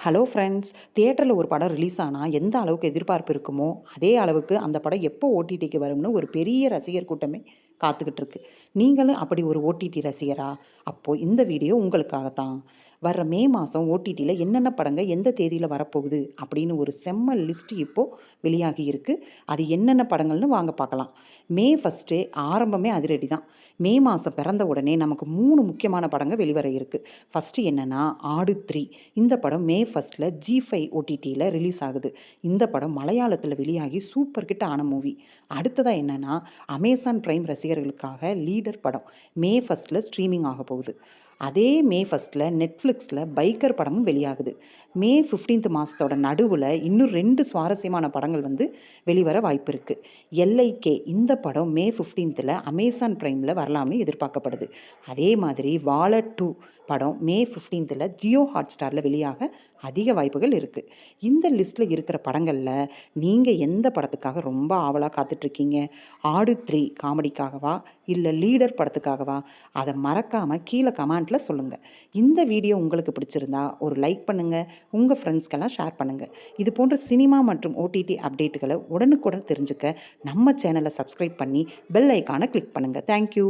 Hello friends, தியேட்டரில் ஒரு படம் ரிலீஸ் ஆனால் எந்த அளவுக்கு எதிர்பார்ப்பு இருக்குமோ அதே அளவுக்கு அந்த படம் எப்போ ஓடிடிக்கு வரும்னு ஒரு பெரிய ரசிகர் கூட்டமே காத்துக்கிட்டு இருக்கு. நீங்களும் அப்படி ஒரு ஓடிடி ரசிகரா? அப்போது இந்த வீடியோ உங்களுக்காகத்தான். வர்ற மே மாதம் ஓடிடியில் என்னென்ன படங்கள் எந்த தேதியில் வரப்போகுது அப்படின்னு ஒரு செம்ம லிஸ்ட் இப்போது வெளியாகி இருக்குது. அது என்னென்ன படங்கள்னு வாங்க பார்க்கலாம். மே ஃபஸ்ட்டு ஆரம்பமே அதிரடி தான். மே மாதம் பிறந்த உடனே நமக்கு 3 முக்கியமான படங்கள் வெளிவர இருக்குது. ஃபஸ்ட்டு என்னென்னா ஆடு 3. இந்த படம் மே ஃபஸ்ட்டில் G5 ஓடிடியில் ரிலீஸ் ஆகுது. இந்த படம் மலையாளத்தில் வெளியாகி சூப்பர் ஹிட் ஆன மூவி. அடுத்ததாக என்னென்னா அமேசான் பிரைம் ரசிகர்களுக்காக லீடர் படம் மே ஃபஸ்ட்டில் ஸ்ட்ரீமிங் ஆக போகுது. அதே மே ஃபஸ்ட்டில் நெட்ஃப்ளிக்ஸில் பைக்கர் படமும் வெளியாகுது. மே 15th மாதத்தோட நடுவில் இன்னும் 2 சுவாரஸ்யமான படங்கள் வெளிவர வாய்ப்பு இருக்குது. LIK இந்த படம் மே 15th அமேசான் பிரைமில் வரலாம்னு எதிர்பார்க்கப்படுது. அதே மாதிரி வாழை 2 படம் மே 15th ஜியோ ஹாட்ஸ்டாரில் வெளியாக அதிக வாய்ப்புகள் இருக்குது. இந்த லிஸ்ட்டில் இருக்கிற படங்களில் நீங்கள் எந்த படத்துக்காக ரொம்ப ஆவலாக காத்துட்ருக்கீங்க? ஆடு 3 காமெடிக்காகவா இல்லை லீடர் படத்துக்காகவா? அதை மறக்காமல் கீழே கமெண்ட்டில் சொல்லுங்கள். இந்த வீடியோ உங்களுக்கு பிடிச்சிருந்தா ஒரு லைக் பண்ணுங்கள், உங்கள் ஃப்ரெண்ட்ஸ்க்கெல்லாம் ஷேர் பண்ணுங்கள். இது போன்ற சினிமா மற்றும் ஓடிடி அப்டேட்டுகளை உடனுக்குடன் தெரிஞ்சுக்க நம்ம சேனலை சப்ஸ்கிரைப் பண்ணி பெல் ஐக்கானை கிளிக் பண்ணுங்கள். தேங்க்யூ.